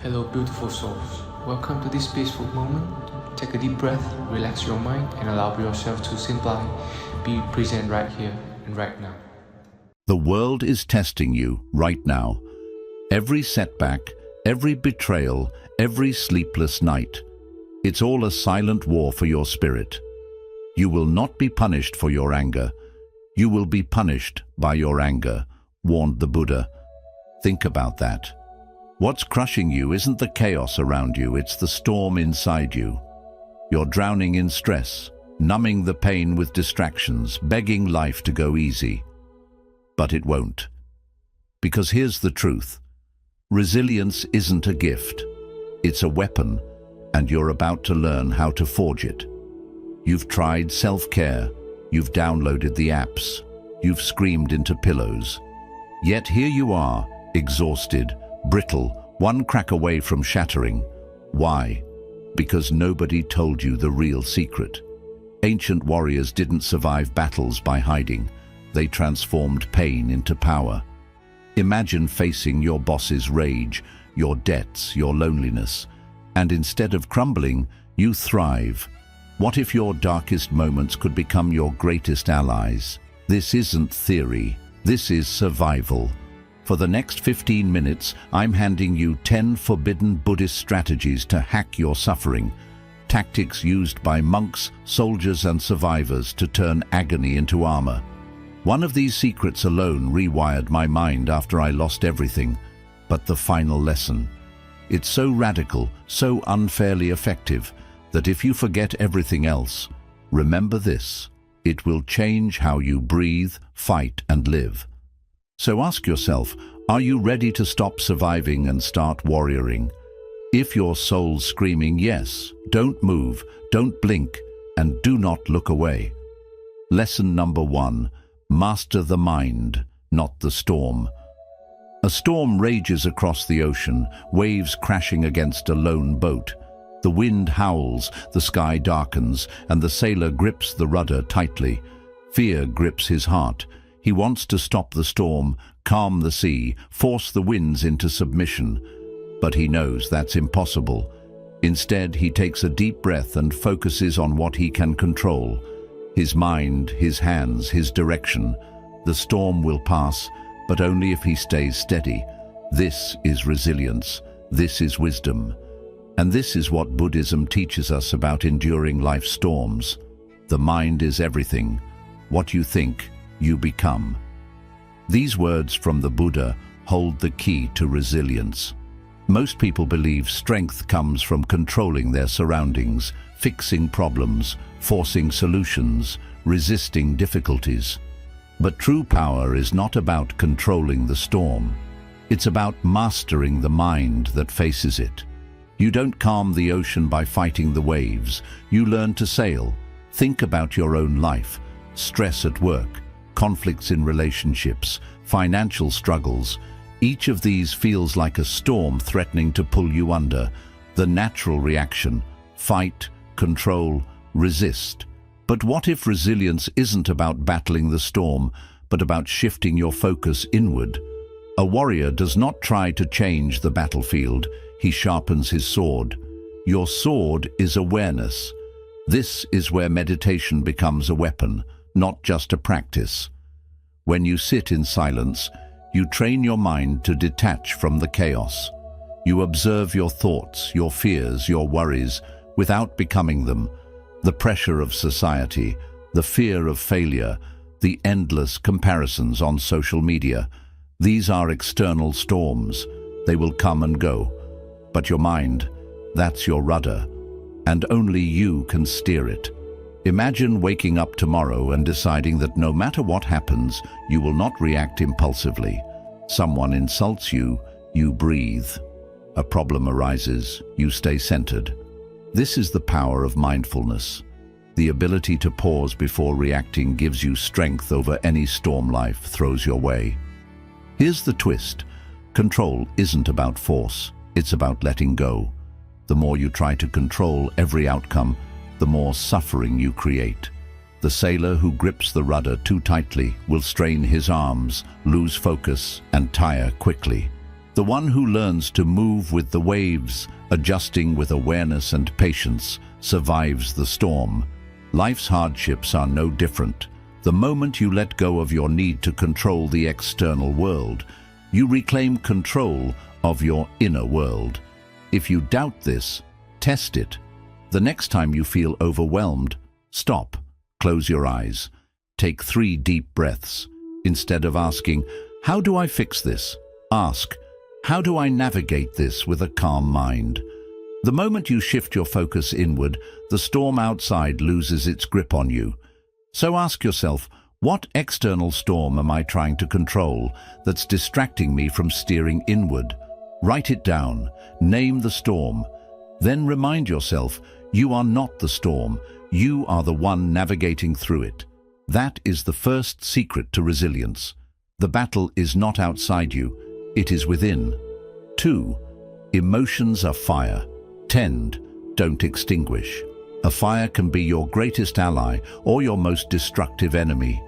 Hello, beautiful souls. Welcome to this peaceful moment. Take a deep breath, relax your mind, and allow yourself to simply be present right here and right now. The world is testing you right now. Every setback, every betrayal, every sleepless night. It's all a silent war for your spirit. You will not be punished for your anger. You will be punished by your anger, warned the Buddha. Think about that. What's crushing you isn't the chaos around you, it's the storm inside you. You're drowning in stress, numbing the pain with distractions, begging life to go easy. But it won't. Because here's the truth. Resilience isn't a gift. It's a weapon, and you're about to learn how to forge it. You've tried self-care, you've downloaded the apps, you've screamed into pillows. Yet here you are, exhausted, brittle, one crack away from shattering. Why? Because nobody told you the real secret. Ancient warriors didn't survive battles by hiding. They transformed pain into power. Imagine facing your boss's rage, your debts, your loneliness, and instead of crumbling, you thrive. What if your darkest moments could become your greatest allies? This isn't theory. This is survival. For the next 15 minutes, I'm handing you 10 forbidden Buddhist strategies to hack your suffering. Tactics used by monks, soldiers, and survivors to turn agony into armor. One of these secrets alone rewired my mind after I lost everything. But the final lesson. It's so radical, so unfairly effective, that if you forget everything else, remember this. It will change how you breathe, fight, and live. So ask yourself, are you ready to stop surviving and start warrioring? If your soul's screaming yes, don't move, don't blink, and do not look away. Lesson number 1, master the mind, not the storm. A storm rages across the ocean, waves crashing against a lone boat. The wind howls, the sky darkens, and the sailor grips the rudder tightly. Fear grips his heart. He wants to stop the storm, calm the sea, force the winds into submission. But he knows that's impossible. Instead, he takes a deep breath and focuses on what he can control. His mind, his hands, his direction. The storm will pass, but only if he stays steady. This is resilience. This is wisdom. And this is what Buddhism teaches us about enduring life's storms. The mind is everything. What you think, you become. These words from the Buddha hold the key to resilience. Most people believe strength comes from controlling their surroundings, fixing problems, forcing solutions, resisting difficulties. But true power is not about controlling the storm. It's about mastering the mind that faces it. You don't calm the ocean by fighting the waves. You learn to sail. Think about your own life. Stress at work, conflicts in relationships, financial struggles. Each of these feels like a storm threatening to pull you under. The natural reaction: fight, control, resist. But what if resilience isn't about battling the storm, but about shifting your focus inward? A warrior does not try to change the battlefield. He sharpens his sword. Your sword is awareness. This is where meditation becomes a weapon, not just a practice. When you sit in silence, you train your mind to detach from the chaos. You observe your thoughts, your fears, your worries, without becoming them. The pressure of society, the fear of failure, the endless comparisons on social media. These are external storms. They will come and go. But your mind, that's your rudder, and only you can steer it. Imagine waking up tomorrow and deciding that no matter what happens, you will not react impulsively. Someone insults you, you breathe. A problem arises, you stay centered. This is the power of mindfulness. The ability to pause before reacting gives you strength over any storm life throws your way. Here's the twist. Control isn't about force, it's about letting go. The more you try to control every outcome, the more suffering you create. The sailor who grips the rudder too tightly will strain his arms, lose focus, and tire quickly. The The one who learns to move with the waves, adjusting with awareness and patience, survives the storm. Life's hardships are no different. The moment you let go of your need to control the external world, you reclaim control of your inner world. If you doubt this, test it. The next time you feel overwhelmed, stop, close your eyes, take 3 deep breaths. Instead of asking, "How do I fix this?" ask, "How do I navigate this with a calm mind?" The moment you shift your focus inward, the storm outside loses its grip on you. So ask yourself, what external storm am I trying to control that's distracting me from steering inward? Write it down, name the storm. Then remind yourself, you are not the storm, you are the one navigating through it. That is the first secret to resilience. The battle is not outside you, it is within. 2. Emotions are fire. Tend, don't extinguish. A fire can be your greatest ally or your most destructive enemy.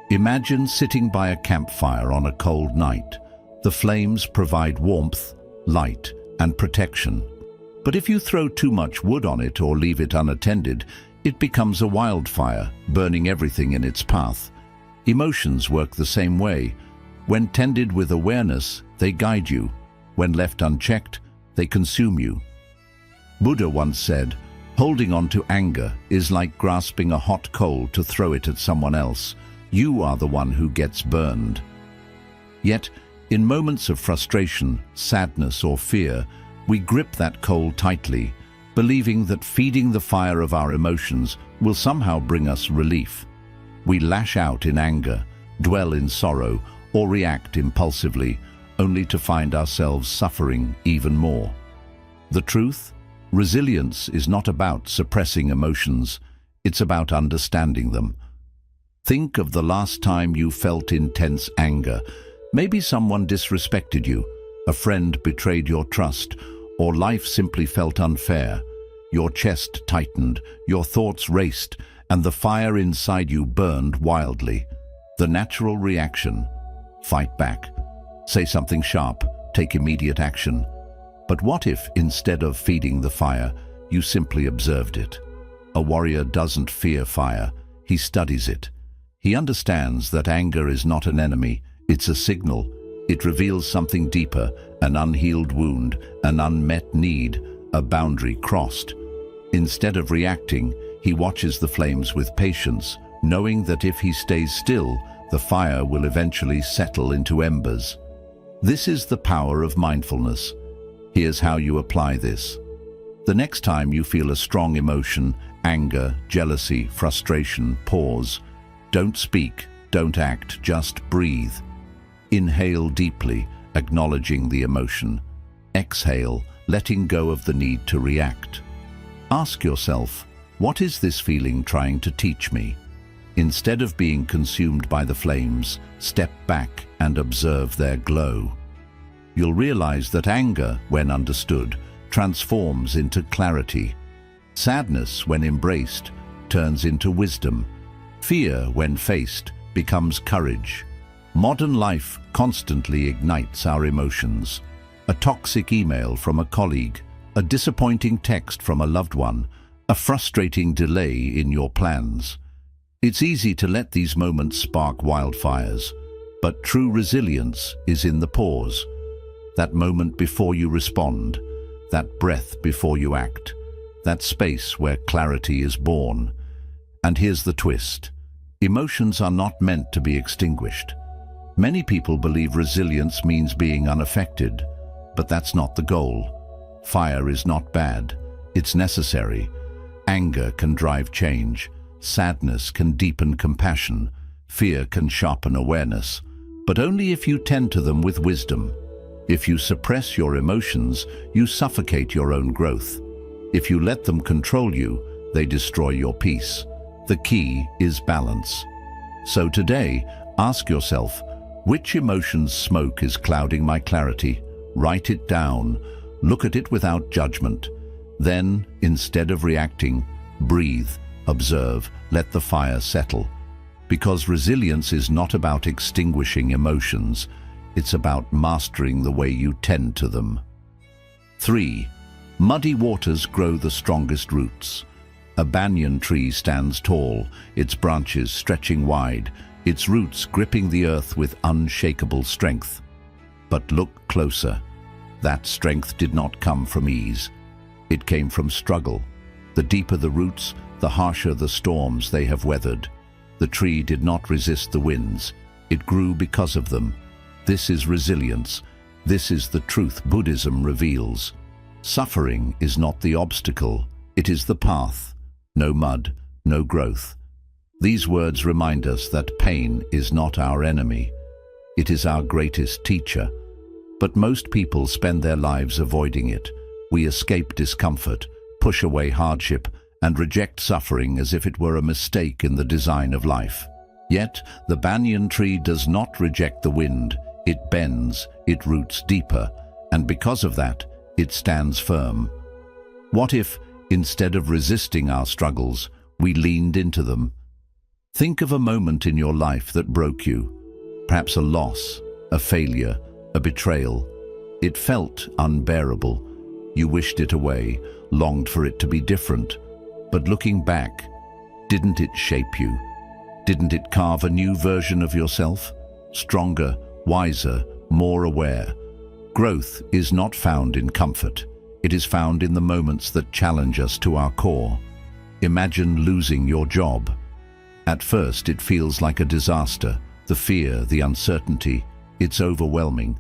Imagine sitting by a campfire on a cold night. The flames provide warmth, light, and protection. But if you throw too much wood on it or leave it unattended, it becomes a wildfire, burning everything in its path. Emotions work the same way. When tended with awareness, they guide you. When left unchecked, they consume you. Buddha once said, "Holding on to anger is like grasping a hot coal to throw it at someone else. You are the one who gets burned." Yet, in moments of frustration, sadness, or fear, we grip that coal tightly, believing that feeding the fire of our emotions will somehow bring us relief. We lash out in anger, dwell in sorrow, or react impulsively, only to find ourselves suffering even more. The truth? Resilience is not about suppressing emotions, it's about understanding them. Think of the last time you felt intense anger. Maybe someone disrespected you, a friend betrayed your trust, or life simply felt unfair. Your chest tightened, your thoughts raced, and the fire inside you burned wildly. The natural reaction: fight back. Say something sharp, take immediate action. But what if, instead of feeding the fire, you simply observed it? A warrior doesn't fear fire, he studies it. He understands that anger is not an enemy, it's a signal. It reveals something deeper, an unhealed wound, an unmet need, a boundary crossed. Instead of reacting, he watches the flames with patience, knowing that if he stays still, the fire will eventually settle into embers. This is the power of mindfulness. Here's how you apply this. The next time you feel a strong emotion, anger, jealousy, frustration, pause. Don't speak, don't act, just breathe. Inhale deeply, acknowledging the emotion. Exhale, letting go of the need to react. Ask yourself, what is this feeling trying to teach me? Instead of being consumed by the flames, step back and observe their glow. You'll realize that anger, when understood, transforms into clarity. Sadness, when embraced, turns into wisdom. Fear, when faced, becomes courage. Modern life constantly ignites our emotions. A toxic email from a colleague, a disappointing text from a loved one, a frustrating delay in your plans. It's easy to let these moments spark wildfires, but true resilience is in the pause. That moment before you respond, that breath before you act, that space where clarity is born. And here's the twist. Emotions are not meant to be extinguished. Many people believe resilience means being unaffected, but that's not the goal. Fire is not bad, it's necessary. Anger can drive change, sadness can deepen compassion, fear can sharpen awareness, but only if you tend to them with wisdom. If you suppress your emotions, you suffocate your own growth. If you let them control you, they destroy your peace. The key is balance. So today, ask yourself, which emotion's smoke is clouding my clarity? Write it down. Look at it without judgment. Then, instead of reacting, breathe, observe, let the fire settle. Because resilience is not about extinguishing emotions. it's about mastering the way you tend to them. 3. Muddy waters grow the strongest roots. A banyan tree stands tall, its branches stretching wide, its roots gripping the earth with unshakable strength. But look closer. That strength did not come from ease. It came from struggle. The deeper the roots, the harsher the storms they have weathered. The tree did not resist the winds. It grew because of them. This is resilience. This is the truth Buddhism reveals. Suffering is not the obstacle, it is the path. No mud, no growth. These words remind us that pain is not our enemy. It is our greatest teacher. But most people spend their lives avoiding it. We escape discomfort, push away hardship, and reject suffering as if it were a mistake in the design of life. Yet, the banyan tree does not reject the wind. It bends, it roots deeper, and because of that, it stands firm. What if, instead of resisting our struggles, we leaned into them? Think of a moment in your life that broke you. Perhaps a loss, a failure, a betrayal. It felt unbearable. You wished it away, longed for it to be different. But looking back, didn't it shape you? Didn't it carve a new version of yourself? Stronger, wiser, more aware. Growth is not found in comfort. It is found in the moments that challenge us to our core. Imagine losing your job. At first, it feels like a disaster. The fear, the uncertainty, it's overwhelming.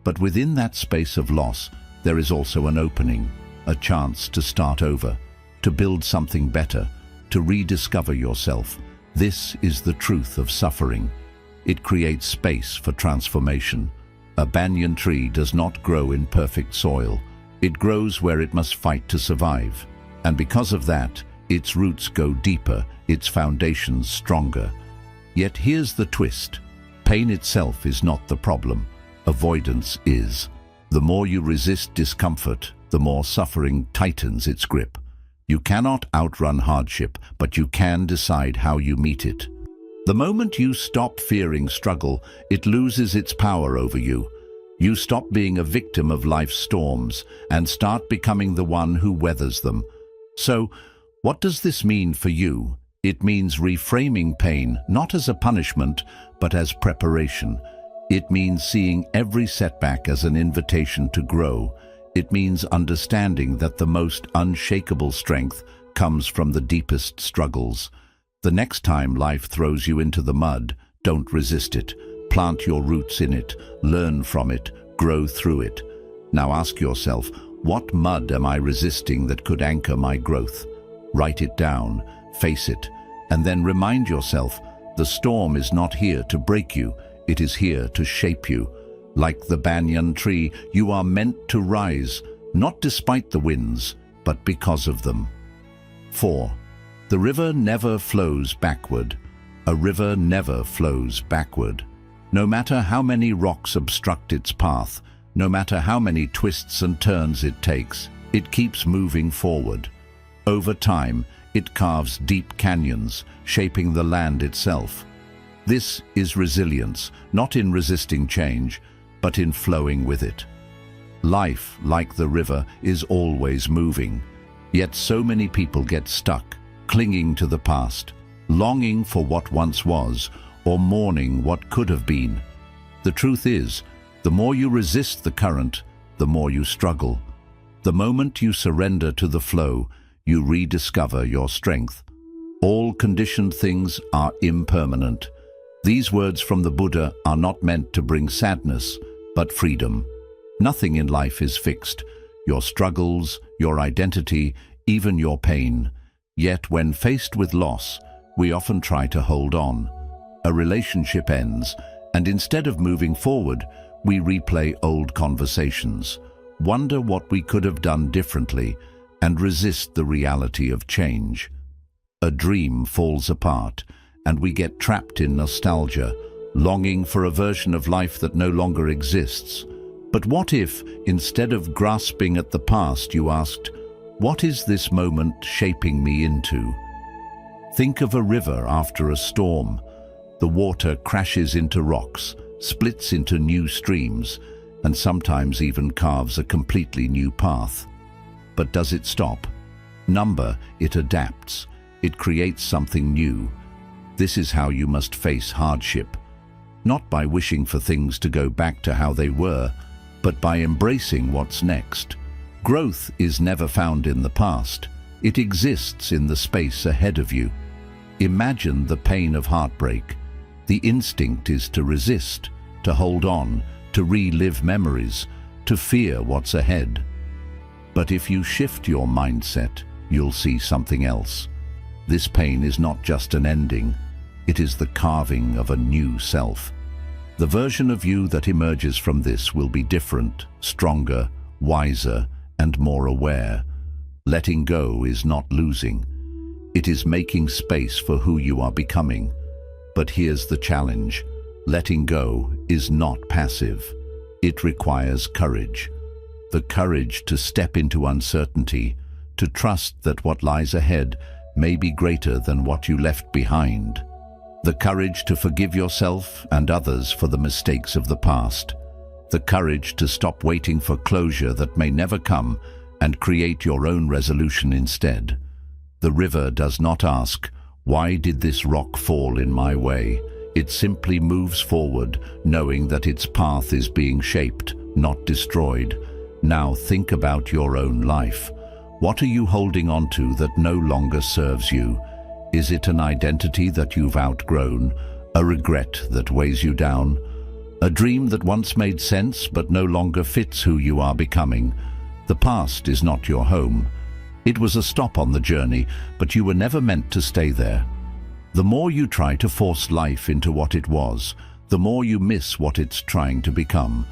But within that space of loss, there is also an opening, a chance to start over, to build something better, to rediscover yourself. This is the truth of suffering. It creates space for transformation. A banyan tree does not grow in perfect soil. It grows where it must fight to survive. And because of that, its roots go deeper, its foundations stronger. Yet here's the twist. Pain itself is not the problem. Avoidance is. The more you resist discomfort, the more suffering tightens its grip. You cannot outrun hardship, but you can decide how you meet it. The moment you stop fearing struggle, it loses its power over you. You stop being a victim of life's storms and start becoming the one who weathers them. So, what does this mean for you? It means reframing pain, not as a punishment, but as preparation. It means seeing every setback as an invitation to grow. It means understanding that the most unshakable strength comes from the deepest struggles. The next time life throws you into the mud, don't resist it. Plant your roots in it, learn from it, grow through it. Now ask yourself, what mud am I resisting that could anchor my growth? Write it down, face it, and then remind yourself, the storm is not here to break you, it is here to shape you. Like the banyan tree, you are meant to rise, not despite the winds, but because of them. 4. The river never flows backward. A river never flows backward. No matter how many rocks obstruct its path, no matter how many twists and turns it takes, it keeps moving forward. Over time, it carves deep canyons, shaping the land itself. This is resilience, not in resisting change, but in flowing with it. Life, like the river, is always moving. Yet so many people get stuck, clinging to the past, longing for what once was, or mourning what could have been. The truth is, the more you resist the current, the more you struggle. The moment you surrender to the flow, you rediscover your strength. All conditioned things are impermanent. These words from the Buddha are not meant to bring sadness, but freedom. Nothing in life is fixed. Your struggles, your identity, even your pain. Yet when faced with loss, we often try to hold on. A relationship ends, and instead of moving forward, we replay old conversations, wonder what we could have done differently, and resist the reality of change. A dream falls apart, and we get trapped in nostalgia, longing for a version of life that no longer exists. But what if, instead of grasping at the past, you asked, what is this moment shaping me into? Think of a river after a storm. The water crashes into rocks, splits into new streams, and sometimes even carves a completely new path. But does it stop? Number, it adapts. It creates something new. This is how you must face hardship. Not by wishing for things to go back to how they were, but by embracing what's next. Growth is never found in the past. It exists in the space ahead of you. Imagine the pain of heartbreak. The instinct is to resist, to hold on, to relive memories, to fear what's ahead. But if you shift your mindset, you'll see something else. This pain is not just an ending. It is the carving of a new self. The version of you that emerges from this will be different, stronger, wiser, and more aware. Letting go is not losing. It is making space for who you are becoming. But here's the challenge. Letting go is not passive. It requires courage. The courage to step into uncertainty, to trust that what lies ahead may be greater than what you left behind. The courage to forgive yourself and others for the mistakes of the past. The courage to stop waiting for closure that may never come and create your own resolution instead. The river does not ask, "Why did this rock fall in my way?" It simply moves forward, knowing that its path is being shaped, not destroyed. Now think about your own life. What are you holding on to that no longer serves you? Is it an identity that you've outgrown? A regret that weighs you down? A dream that once made sense but no longer fits who you are becoming? The past is not your home. It was a stop on the journey, but you were never meant to stay there. The more you try to force life into what it was, the more you miss what it's trying to become.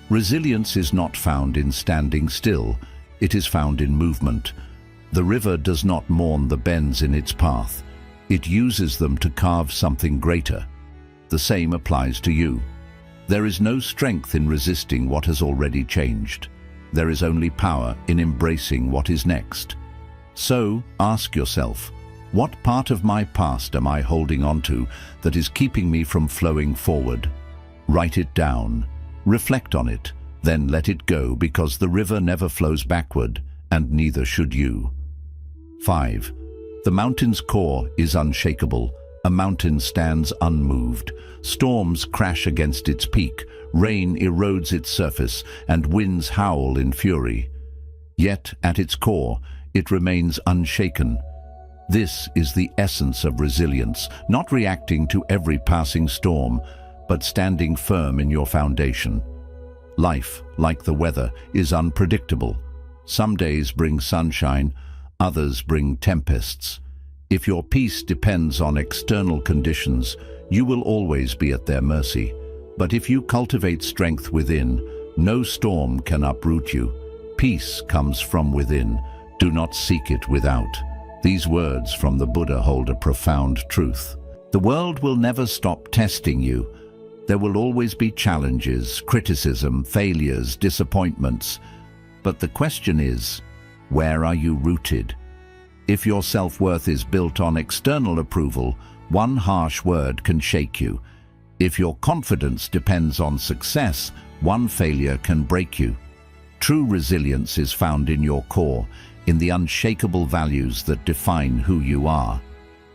Resilience is not found in standing still. It is found in movement. The river does not mourn the bends in its path. It uses them to carve something greater. The same applies to you. There is no strength in resisting what has already changed. There is only power in embracing what is next. So, ask yourself, what part of my past am I holding on to that is keeping me from flowing forward? Write it down. Reflect on it. Then let it go, because the river never flows backward, and neither should you. 5. The mountain's core is unshakable. A mountain stands unmoved. Storms crash against its peak, rain erodes its surface, and winds howl in fury. Yet, at its core, it remains unshaken. This is the essence of resilience, not reacting to every passing storm, but standing firm in your foundation. Life, like the weather, is unpredictable. Some days bring sunshine, others bring tempests. If your peace depends on external conditions, you will always be at their mercy. But if you cultivate strength within, no storm can uproot you. Peace comes from within. Do not seek it without. These words from the Buddha hold a profound truth. The world will never stop testing you. There will always be challenges, criticism, failures, disappointments. But the question is, where are you rooted? If your self-worth is built on external approval, one harsh word can shake you. If your confidence depends on success, one failure can break you. True resilience is found in your core, in the unshakable values that define who you are.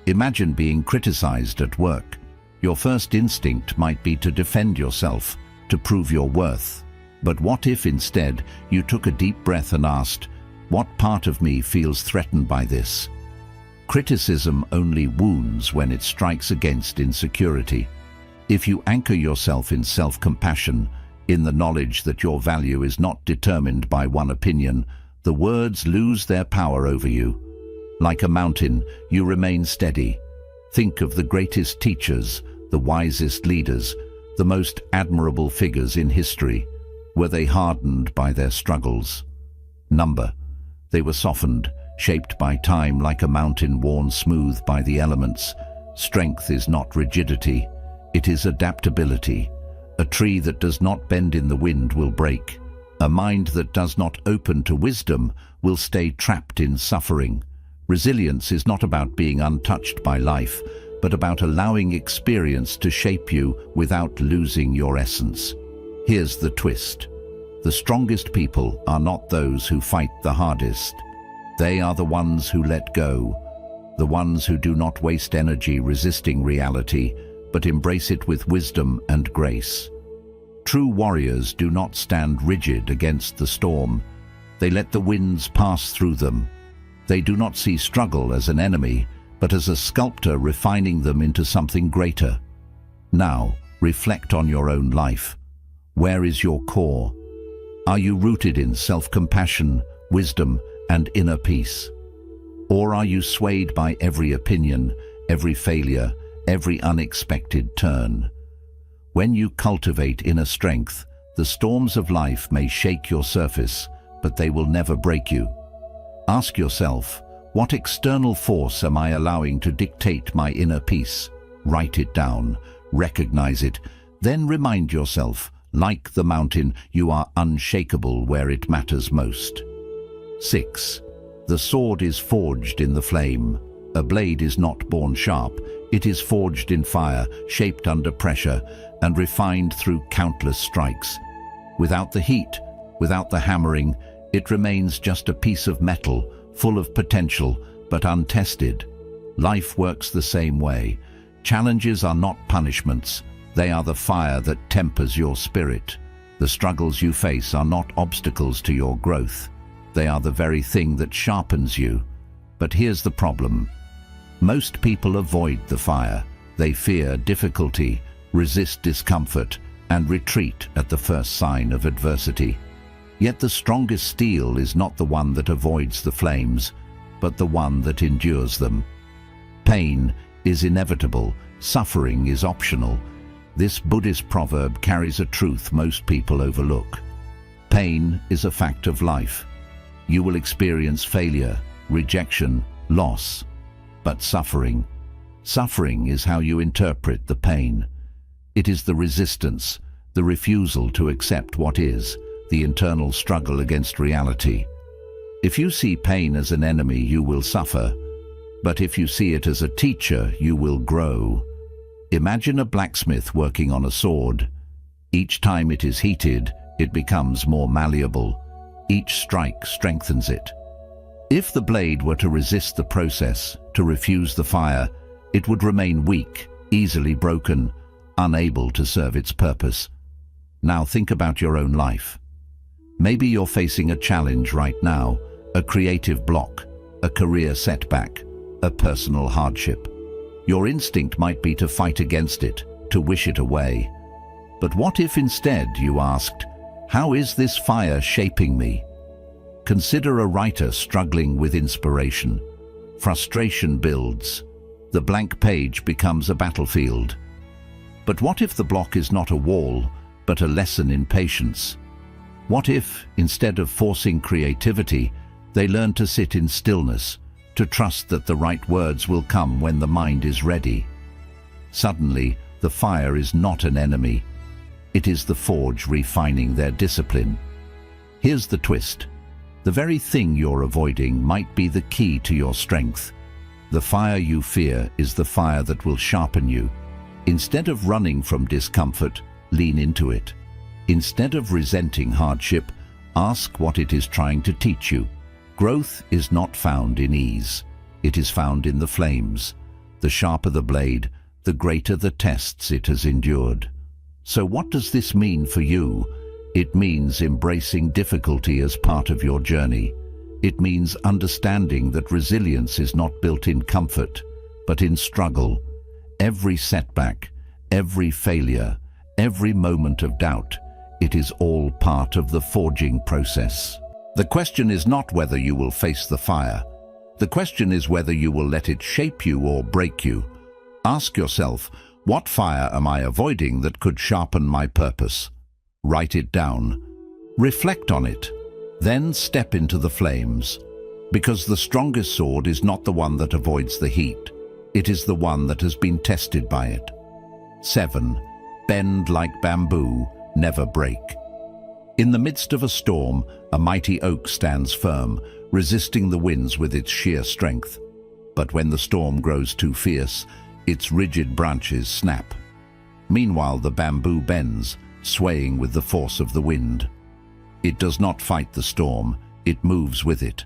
Imagine being criticized at work. Your first instinct might be to defend yourself, to prove your worth. But what if instead you took a deep breath and asked, what part of me feels threatened by this? Criticism only wounds when it strikes against insecurity. If you anchor yourself in self-compassion, in the knowledge that your value is not determined by one opinion, the words lose their power over you. Like a mountain, you remain steady. Think of the greatest teachers, the wisest leaders, the most admirable figures in history. Were they hardened by their struggles? Number. They were softened, shaped by time like a mountain worn smooth by the elements. Strength is not rigidity, it is adaptability. A tree that does not bend in the wind will break. A mind that does not open to wisdom will stay trapped in suffering. Resilience is not about being untouched by life, but about allowing experience to shape you without losing your essence. Here's the twist. The strongest people are not those who fight the hardest. They are the ones who let go, the ones who do not waste energy resisting reality, but embrace it with wisdom and grace. True warriors do not stand rigid against the storm. They let the winds pass through them. They do not see struggle as an enemy, but as a sculptor refining them into something greater. Now, reflect on your own life. Where is your core? Are you rooted in self-compassion, wisdom, and inner peace? Or are you swayed by every opinion, every failure, every unexpected turn? When you cultivate inner strength, the storms of life may shake your surface, but they will never break you. Ask yourself, what external force am I allowing to dictate my inner peace? Write it down, recognize it, then remind yourself, like the mountain, you are unshakable where it matters most. 6. The sword is forged in the flame. A blade is not born sharp. It is forged in fire, shaped under pressure, and refined through countless strikes. Without the heat, without the hammering, it remains just a piece of metal, full of potential, but untested. Life works the same way. Challenges are not punishments. They are the fire that tempers your spirit. The struggles you face are not obstacles to your growth. They are the very thing that sharpens you. But here's the problem. Most people avoid the fire. They fear difficulty, resist discomfort, and retreat at the first sign of adversity. Yet the strongest steel is not the one that avoids the flames, but the one that endures them. Pain is inevitable. Suffering is optional. This Buddhist proverb carries a truth most people overlook. Pain is a fact of life. You will experience failure, rejection, loss. But suffering is how you interpret the pain. It is the resistance, the refusal to accept what is, the internal struggle against reality. If you see pain as an enemy, you will suffer. But if you see it as a teacher, you will grow. Imagine a blacksmith working on a sword. Each time it is heated, it becomes more malleable. Each strike strengthens it. If the blade were to resist the process, to refuse the fire, it would remain weak, easily broken, unable to serve its purpose. Now think about your own life. Maybe you're facing a challenge right now, a creative block, a career setback, a personal hardship. Your instinct might be to fight against it, to wish it away. But what if instead you asked, how is this fire shaping me? Consider a writer struggling with inspiration. Frustration builds. The blank page becomes a battlefield. But what if the block is not a wall, but a lesson in patience? What if, instead of forcing creativity, they learn to sit in stillness, to trust that the right words will come when the mind is ready? Suddenly, the fire is not an enemy. It is the forge refining their discipline. Here's the twist. The very thing you're avoiding might be the key to your strength. The fire you fear is the fire that will sharpen you. Instead of running from discomfort, lean into it. Instead of resenting hardship, ask what it is trying to teach you. Growth is not found in ease. It is found in the flames. The sharper the blade, the greater the tests it has endured. So what does this mean for you? It means embracing difficulty as part of your journey. It means understanding that resilience is not built in comfort, but in struggle. Every setback, every failure, every moment of doubt, it is all part of the forging process. The question is not whether you will face the fire. The question is whether you will let it shape you or break you. Ask yourself, what fire am I avoiding that could sharpen my purpose? Write it down. Reflect on it. Then step into the flames. Because the strongest sword is not the one that avoids the heat. It is the one that has been tested by it. 7. Bend like bamboo, never break. In the midst of a storm, a mighty oak stands firm, resisting the winds with its sheer strength. But when the storm grows too fierce, its rigid branches snap. Meanwhile, the bamboo bends, swaying with the force of the wind. It does not fight the storm, it moves with it.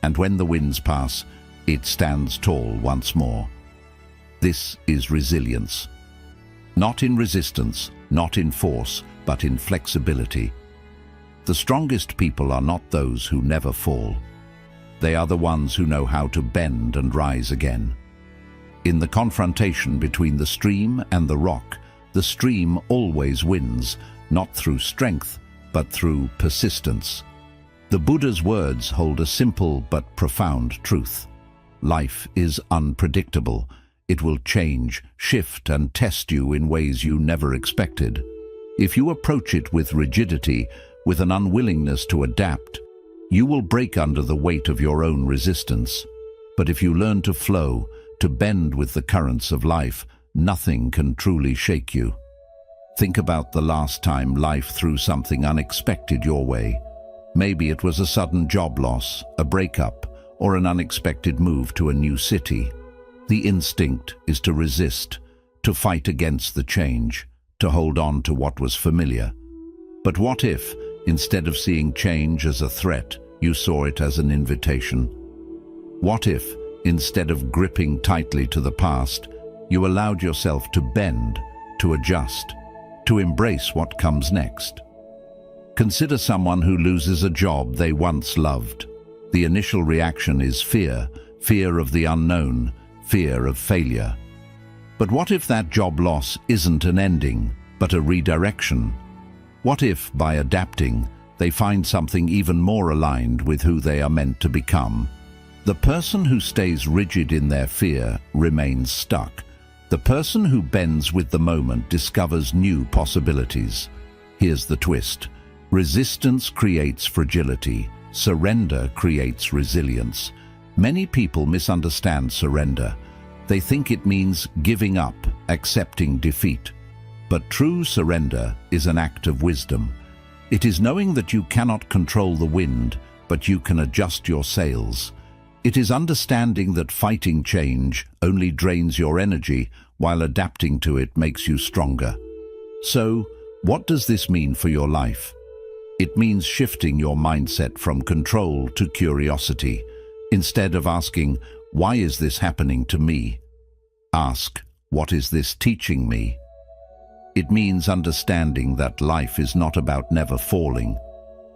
And when the winds pass, it stands tall once more. This is resilience. Not in resistance, not in force, but in flexibility. The strongest people are not those who never fall. They are the ones who know how to bend and rise again. In the confrontation between the stream and the rock, the stream always wins, not through strength, but through persistence. The Buddha's words hold a simple but profound truth. Life is unpredictable. It will change, shift, and test you in ways you never expected. If you approach it with rigidity, with an unwillingness to adapt, you will break under the weight of your own resistance. But if you learn to flow, to bend with the currents of life, nothing can truly shake you. Think about the last time life threw something unexpected your way. Maybe it was a sudden job loss, a breakup, or an unexpected move to a new city. The instinct is to resist, to fight against the change, to hold on to what was familiar. But what if, instead of seeing change as a threat, you saw it as an invitation? What if, instead of gripping tightly to the past, you allowed yourself to bend, to adjust, to embrace what comes next? Consider someone who loses a job they once loved. The initial reaction is fear, fear of the unknown, fear of failure. But what if that job loss isn't an ending, but a redirection? What if, by adapting, they find something even more aligned with who they are meant to become? The person who stays rigid in their fear remains stuck. The person who bends with the moment discovers new possibilities. Here's the twist. Resistance creates fragility. Surrender creates resilience. Many people misunderstand surrender. They think it means giving up, accepting defeat. But true surrender is an act of wisdom. It is knowing that you cannot control the wind, but you can adjust your sails. It is understanding that fighting change only drains your energy, while adapting to it makes you stronger. So, what does this mean for your life? It means shifting your mindset from control to curiosity. Instead of asking, "Why is this happening to me?" ask, "What is this teaching me?" It means understanding that life is not about never falling.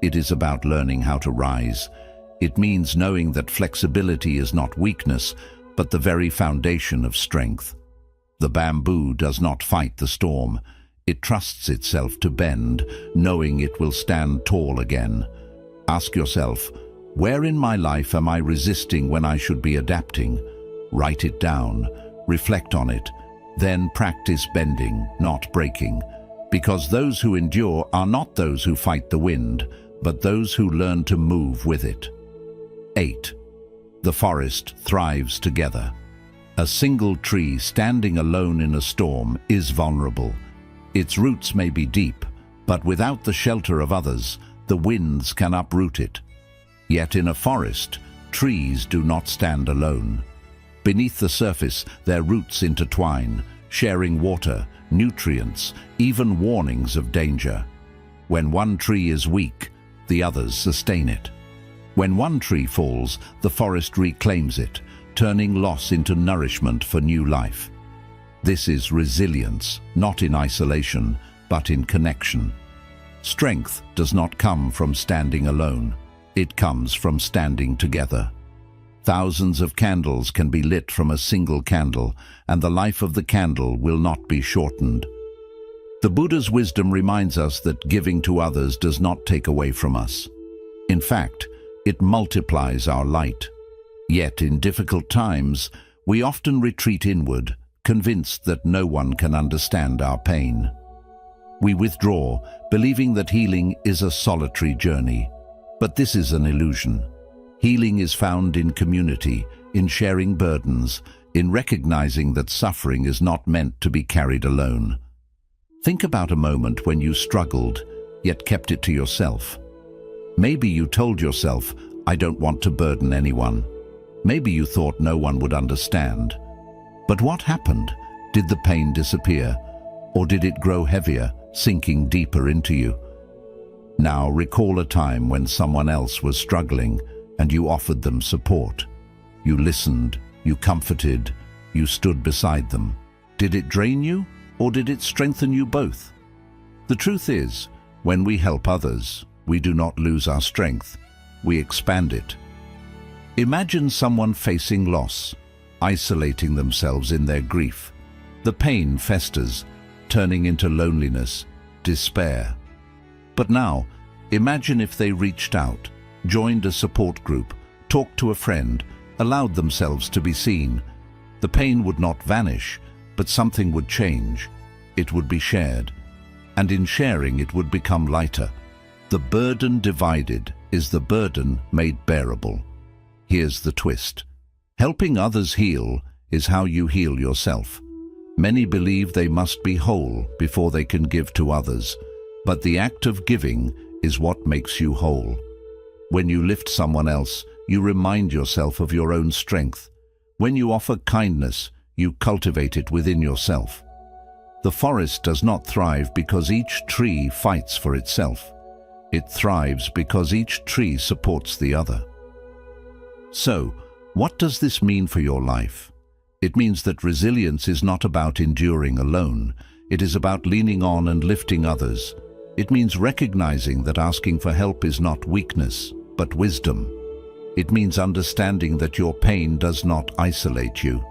It is about learning how to rise. It means knowing that flexibility is not weakness, but the very foundation of strength. The bamboo does not fight the storm. It trusts itself to bend, knowing it will stand tall again. Ask yourself, where in my life am I resisting when I should be adapting? Write it down, reflect on it, then practice bending, not breaking. Because those who endure are not those who fight the wind, but those who learn to move with it. 8. The forest thrives together. A single tree standing alone in a storm is vulnerable. Its roots may be deep, but without the shelter of others, the winds can uproot it. Yet in a forest, trees do not stand alone. Beneath the surface, their roots intertwine, sharing water, nutrients, even warnings of danger. When one tree is weak, the others sustain it. When one tree falls, the forest reclaims it, turning loss into nourishment for new life. This is resilience, not in isolation, but in connection. Strength does not come from standing alone. It comes from standing together. Thousands of candles can be lit from a single candle, and the life of the candle will not be shortened. The Buddha's wisdom reminds us that giving to others does not take away from us. In fact, it multiplies our light. Yet in difficult times, we often retreat inward, convinced that no one can understand our pain. We withdraw, believing that healing is a solitary journey. But this is an illusion. Healing is found in community, in sharing burdens, in recognizing that suffering is not meant to be carried alone. Think about a moment when you struggled, yet kept it to yourself. Maybe you told yourself, "I don't want to burden anyone." Maybe you thought no one would understand. But what happened? Did the pain disappear? Or did it grow heavier, sinking deeper into you? Now recall a time when someone else was struggling and you offered them support. You listened, you comforted, you stood beside them. Did it drain you, or did it strengthen you both? The truth is, when we help others, we do not lose our strength, we expand it. Imagine someone facing loss, isolating themselves in their grief. The pain festers, turning into loneliness, despair. But now, imagine if they reached out, joined a support group, talked to a friend, allowed themselves to be seen. The pain would not vanish, but something would change. It would be shared, and in sharing it would become lighter. The burden divided is the burden made bearable. Here's the twist. Helping others heal is how you heal yourself. Many believe they must be whole before they can give to others, but the act of giving is what makes you whole. When you lift someone else, you remind yourself of your own strength. When you offer kindness, you cultivate it within yourself. The forest does not thrive because each tree fights for itself. It thrives because each tree supports the other. So, what does this mean for your life? It means that resilience is not about enduring alone. It is about leaning on and lifting others. It means recognizing that asking for help is not weakness, but wisdom. It means understanding that your pain does not isolate you.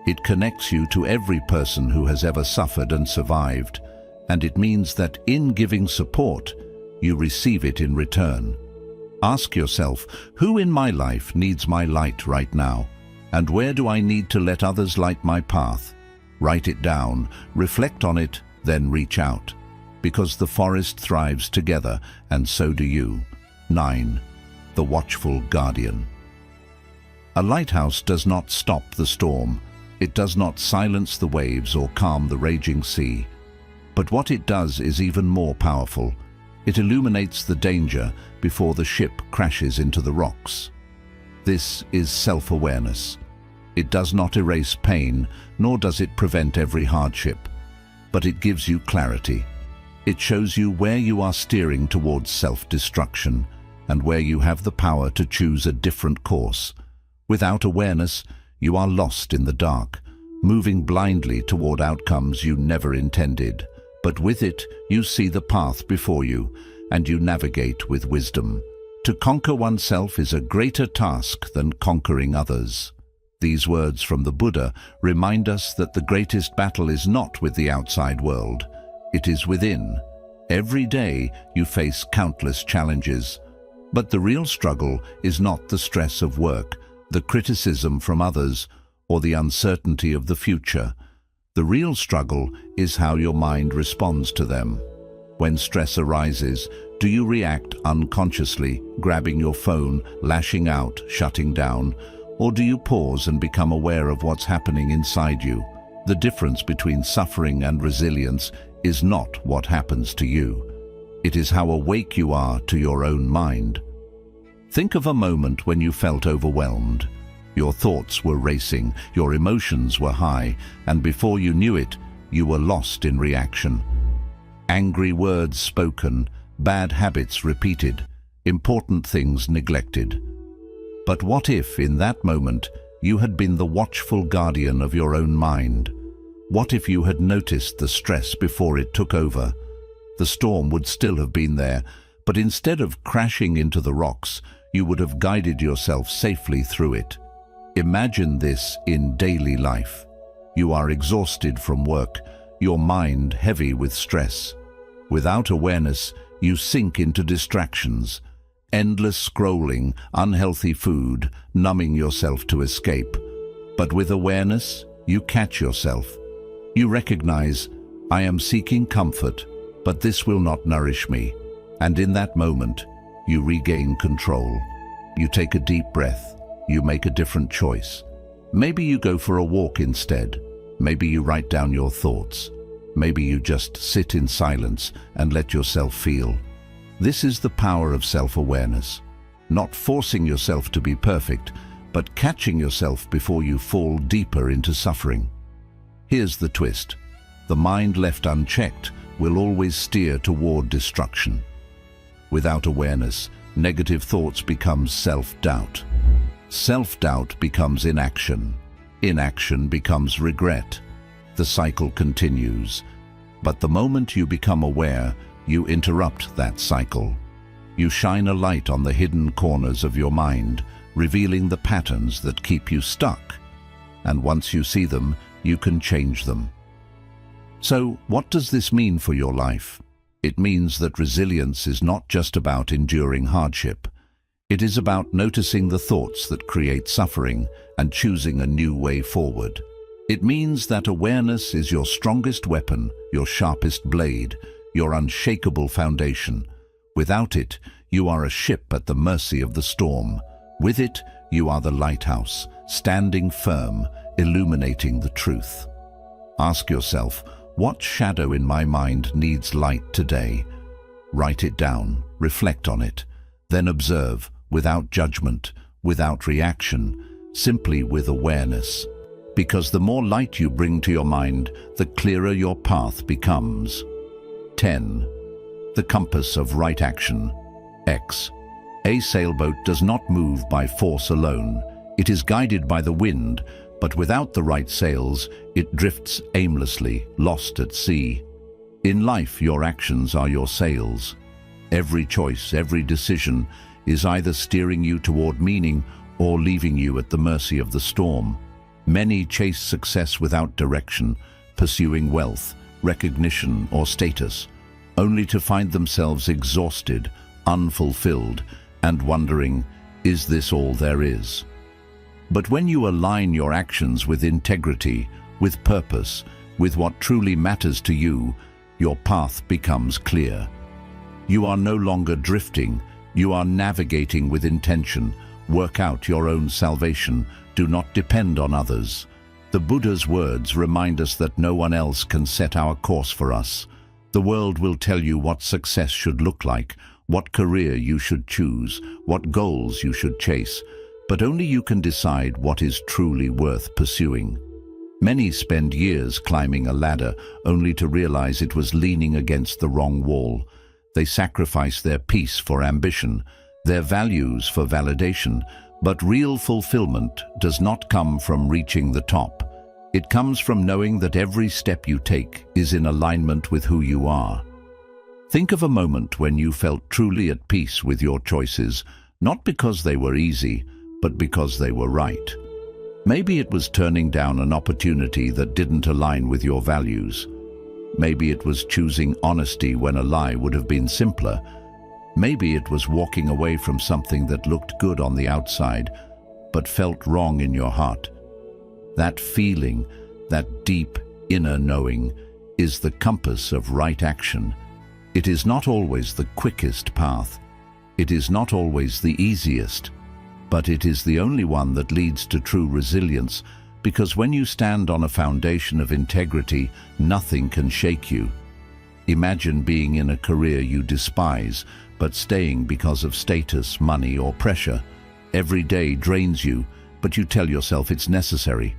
It connects you to every person who has ever suffered and survived. And it means that in giving support, you receive it in return. Ask yourself, who in my life needs my light right now? And where do I need to let others light my path? Write it down, reflect on it, then reach out. Because the forest thrives together, and so do you. 9. The watchful guardian. A lighthouse does not stop the storm. It does not silence the waves or calm the raging sea. But what it does is even more powerful. It illuminates the danger before the ship crashes into the rocks. This is self-awareness. It does not erase pain, nor does it prevent every hardship. But it gives you clarity. It shows you where you are steering towards self-destruction and where you have the power to choose a different course. Without awareness, you are lost in the dark, moving blindly toward outcomes you never intended. But with it, you see the path before you, and you navigate with wisdom. To conquer oneself is a greater task than conquering others. These words from the Buddha remind us that the greatest battle is not with the outside world. It is within. Every day you face countless challenges. But the real struggle is not the stress of work, the criticism from others, or the uncertainty of the future. The real struggle is how your mind responds to them. When stress arises, do you react unconsciously, grabbing your phone, lashing out, shutting down? Or do you pause and become aware of what's happening inside you? The difference between suffering and resilience is not what happens to you. It is how awake you are to your own mind. Think of a moment when you felt overwhelmed. Your thoughts were racing, your emotions were high, and before you knew it, you were lost in reaction. Angry words spoken, bad habits repeated, important things neglected. But what if, in that moment, you had been the watchful guardian of your own mind? What if you had noticed the stress before it took over? The storm would still have been there, but instead of crashing into the rocks, you would have guided yourself safely through it. Imagine this in daily life. You are exhausted from work, your mind heavy with stress. Without awareness, you sink into distractions. Endless scrolling, unhealthy food, numbing yourself to escape. But with awareness, you catch yourself. You recognize, I am seeking comfort, but this will not nourish me. And in that moment, you regain control. You take a deep breath. You make a different choice. Maybe you go for a walk instead. Maybe you write down your thoughts. Maybe you just sit in silence and let yourself feel. This is the power of self-awareness. Not forcing yourself to be perfect, but catching yourself before you fall deeper into suffering. Here's the twist. The mind left unchecked will always steer toward destruction. Without awareness, negative thoughts become self-doubt. Self-doubt becomes inaction. Inaction becomes regret. The cycle continues. But the moment you become aware, you interrupt that cycle. You shine a light on the hidden corners of your mind, revealing the patterns that keep you stuck. And once you see them, you can change them. So, what does this mean for your life? It means that resilience is not just about enduring hardship. It is about noticing the thoughts that create suffering and choosing a new way forward. It means that awareness is your strongest weapon, your sharpest blade, your unshakable foundation. Without it, you are a ship at the mercy of the storm. With it, you are the lighthouse, standing firm, illuminating the truth. Ask yourself, what shadow in my mind needs light today? Write it down, reflect on it, then observe, without judgment, without reaction, simply with awareness. Because the more light you bring to your mind, the clearer your path becomes. 10. The compass of right action. X. A sailboat does not move by force alone. It is guided by the wind, but without the right sails, it drifts aimlessly, lost at sea. In life, your actions are your sails. Every choice, every decision is either steering you toward meaning or leaving you at the mercy of the storm. Many chase success without direction, pursuing wealth, recognition, or status, only to find themselves exhausted, unfulfilled, and wondering, is this all there is? But when you align your actions with integrity, with purpose, with what truly matters to you, your path becomes clear. You are no longer drifting, you are navigating with intention. Work out your own salvation. Do not depend on others. The Buddha's words remind us that no one else can set our course for us. The world will tell you what success should look like, what career you should choose, what goals you should chase, but only you can decide what is truly worth pursuing. Many spend years climbing a ladder only to realize it was leaning against the wrong wall. They sacrifice their peace for ambition, their values for validation, but real fulfillment does not come from reaching the top. It comes from knowing that every step you take is in alignment with who you are. Think of a moment when you felt truly at peace with your choices, not because they were easy, but because they were right. Maybe it was turning down an opportunity that didn't align with your values. Maybe it was choosing honesty when a lie would have been simpler. Maybe it was walking away from something that looked good on the outside, but felt wrong in your heart. That feeling, that deep inner knowing, is the compass of right action. It is not always the quickest path. It is not always the easiest, but it is the only one that leads to true resilience, because when you stand on a foundation of integrity, nothing can shake you. Imagine being in a career you despise, but staying because of status, money, or pressure. Every day drains you, but you tell yourself it's necessary.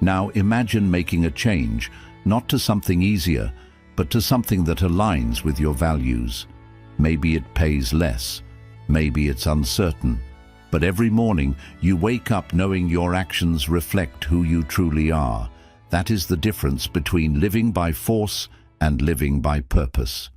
Now imagine making a change, not to something easier, but to something that aligns with your values. Maybe it pays less, maybe it's uncertain, but every morning you wake up knowing your actions reflect who you truly are. That is the difference between living by force and living by purpose.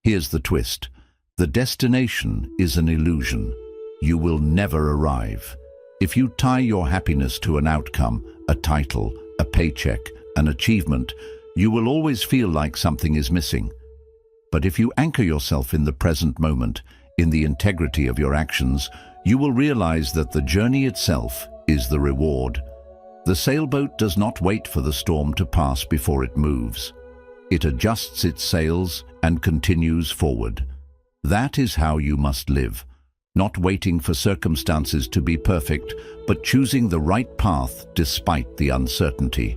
Here's the twist. The destination is an illusion. You will never arrive. If you tie your happiness to an outcome, a title, a paycheck, an achievement, you will always feel like something is missing. But if you anchor yourself in the present moment, in the integrity of your actions, you will realize that the journey itself is the reward. The sailboat does not wait for the storm to pass before it moves. It adjusts its sails and continues forward. That is how you must live, not waiting for circumstances to be perfect, but choosing the right path despite the uncertainty.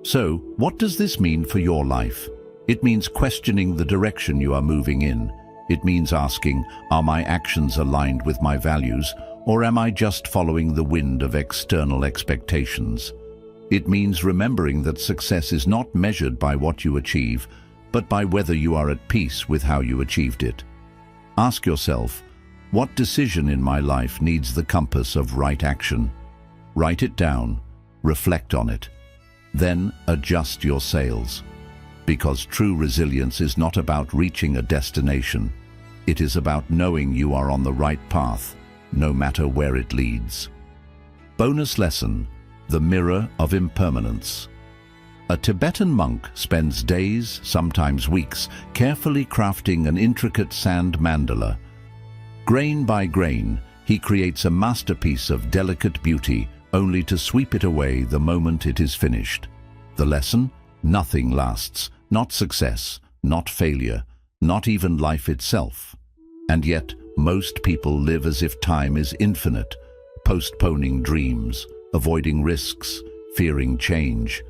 So, what does this mean for your life? It means questioning the direction you are moving in. It means asking, are my actions aligned with my values, or am I just following the wind of external expectations? It means remembering that success is not measured by what you achieve, but by whether you are at peace with how you achieved it. Ask yourself, what decision in my life needs the compass of right action? Write it down, reflect on it. Then adjust your sails. Because true resilience is not about reaching a destination. It is about knowing you are on the right path, no matter where it leads. Bonus lesson: the mirror of impermanence. A Tibetan monk spends days, sometimes weeks, carefully crafting an intricate sand mandala. Grain by grain, he creates a masterpiece of delicate beauty, only to sweep it away the moment it is finished. The lesson? Nothing lasts, not success, not failure, not even life itself. And yet, most people live as if time is infinite, postponing dreams, avoiding risks, fearing change.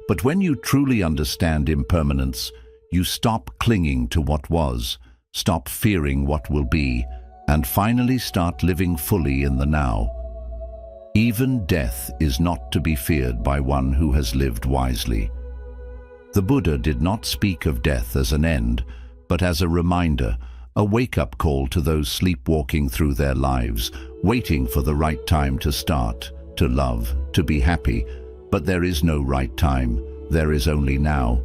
But when you truly understand impermanence, you stop clinging to what was, stop fearing what will be, and finally start living fully in the now. Even death is not to be feared by one who has lived wisely. The Buddha did not speak of death as an end, but as a reminder, a wake-up call to those sleepwalking through their lives, waiting for the right time to start, to love, to be happy. But there is no right time, there is only now.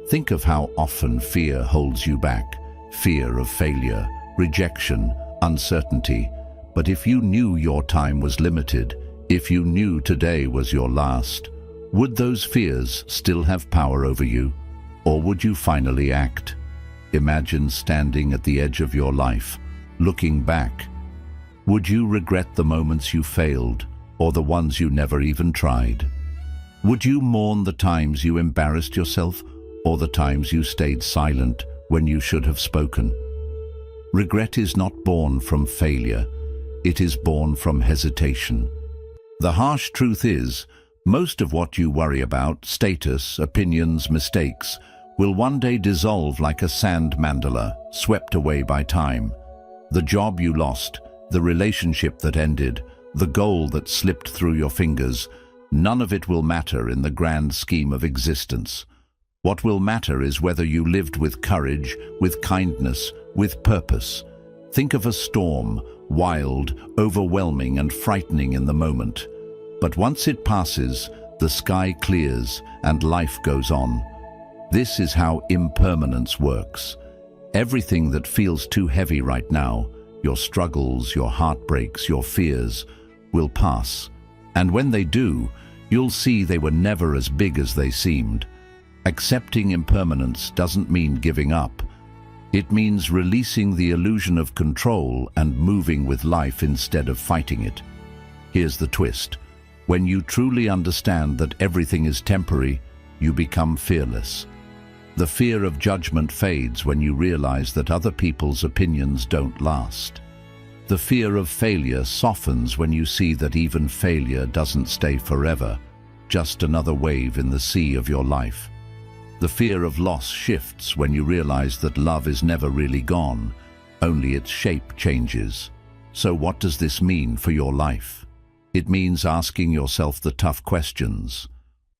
Think of how often fear holds you back, fear of failure, rejection, uncertainty. But if you knew your time was limited, if you knew today was your last, would those fears still have power over you? Or would you finally act? Imagine standing at the edge of your life, looking back. Would you regret the moments you failed, or the ones you never even tried? Would you mourn the times you embarrassed yourself, or the times you stayed silent when you should have spoken? Regret is not born from failure, it is born from hesitation. The harsh truth is, most of what you worry about, status, opinions, mistakes, will one day dissolve like a sand mandala, swept away by time. The job you lost, the relationship that ended, the goal that slipped through your fingers, none of it will matter in the grand scheme of existence. What will matter is whether you lived with courage, with kindness, with purpose. Think of a storm, wild, overwhelming and frightening in the moment. But once it passes, the sky clears and life goes on. This is how impermanence works. Everything that feels too heavy right now, your struggles, your heartbreaks, your fears, will pass. And when they do, you'll see they were never as big as they seemed. Accepting impermanence doesn't mean giving up. It means releasing the illusion of control and moving with life instead of fighting it. Here's the twist. When you truly understand that everything is temporary, you become fearless. The fear of judgment fades when you realize that other people's opinions don't last. The fear of failure softens when you see that even failure doesn't stay forever, just another wave in the sea of your life. The fear of loss shifts when you realize that love is never really gone, only its shape changes. So what does this mean for your life? It means asking yourself the tough questions.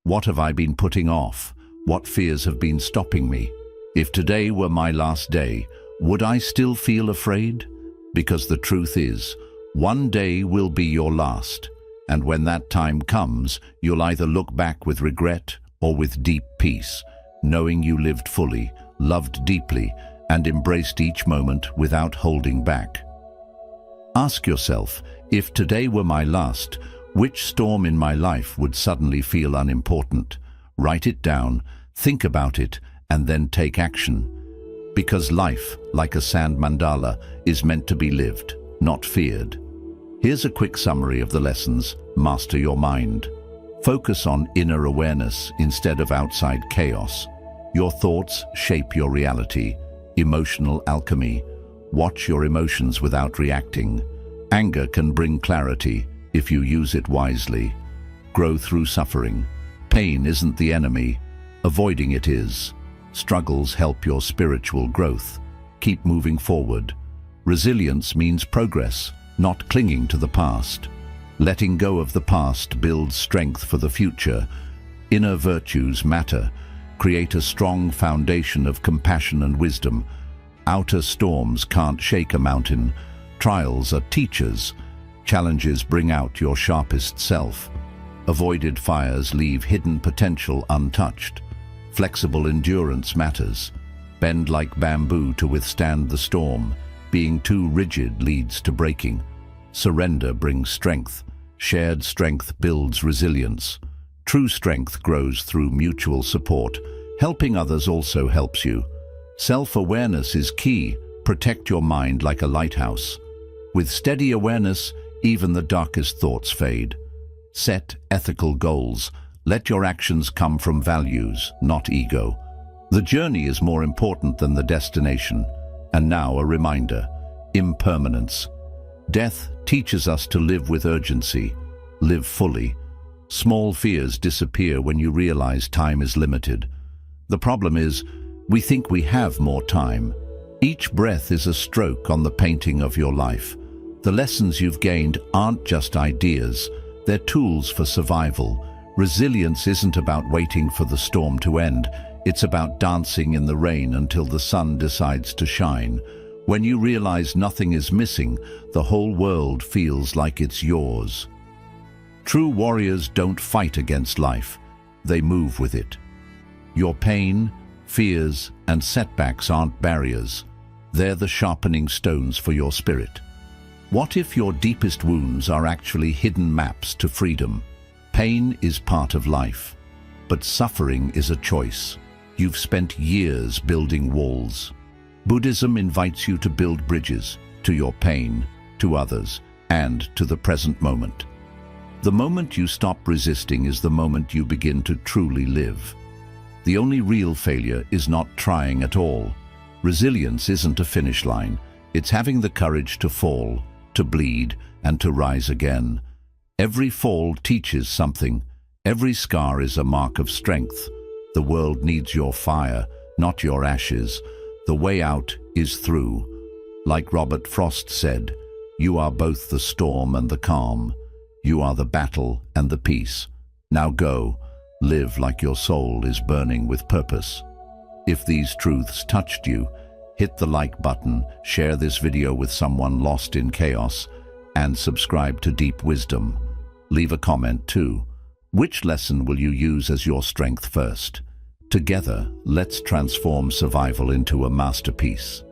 What have I been putting off? What fears have been stopping me? If today were my last day, would I still feel afraid? Because the truth is, one day will be your last, and when that time comes, you'll either look back with regret or with deep peace, knowing you lived fully, loved deeply, and embraced each moment without holding back. Ask yourself, if today were my last, which storm in my life would suddenly feel unimportant? Write it down, think about it, and then take action. Because life, like a sand mandala, is meant to be lived, not feared. Here's a quick summary of the lessons. Master your mind. Focus on inner awareness instead of outside chaos. Your thoughts shape your reality. Emotional alchemy. Watch your emotions without reacting. Anger can bring clarity if you use it wisely. Grow through suffering. Pain isn't the enemy. Avoiding it is. Struggles help your spiritual growth. Keep moving forward. Resilience means progress, not clinging to the past. Letting go of the past builds strength for the future. Inner virtues matter. Create a strong foundation of compassion and wisdom. Outer storms can't shake a mountain. Trials are teachers. Challenges bring out your sharpest self. Avoided fires leave hidden potential untouched. Flexible endurance matters. Bend like bamboo to withstand the storm. Being too rigid leads to breaking. Surrender brings strength. Shared strength builds resilience. True strength grows through mutual support. Helping others also helps you. Self-awareness is key. Protect your mind like a lighthouse. With steady awareness, even the darkest thoughts fade. Set ethical goals. Let your actions come from values, not ego. The journey is more important than the destination. And now a reminder: impermanence. Death teaches us to live with urgency, live fully. Small fears disappear when you realize time is limited. The problem is, we think we have more time. Each breath is a stroke on the painting of your life. The lessons you've gained aren't just ideas, they're tools for survival. Resilience isn't about waiting for the storm to end. It's about dancing in the rain until the sun decides to shine. When you realize nothing is missing, the whole world feels like it's yours. True warriors don't fight against life. They move with it. Your pain, fears, and setbacks aren't barriers. They're the sharpening stones for your spirit. What if your deepest wounds are actually hidden maps to freedom? Pain is part of life, but suffering is a choice. You've spent years building walls. Buddhism invites you to build bridges to your pain, to others, and to the present moment. The moment you stop resisting is the moment you begin to truly live. The only real failure is not trying at all. Resilience isn't a finish line. It's having the courage to fall, to bleed, and to rise again. Every fall teaches something. Every scar is a mark of strength. The world needs your fire, not your ashes. The way out is through. Like Robert Frost said, you are both the storm and the calm. You are the battle and the peace. Now go, live like your soul is burning with purpose. If these truths touched you, hit the like button, share this video with someone lost in chaos, and subscribe to Deep Wisdom. Leave a comment too. Which lesson will you use as your strength first? Together, let's transform survival into a masterpiece.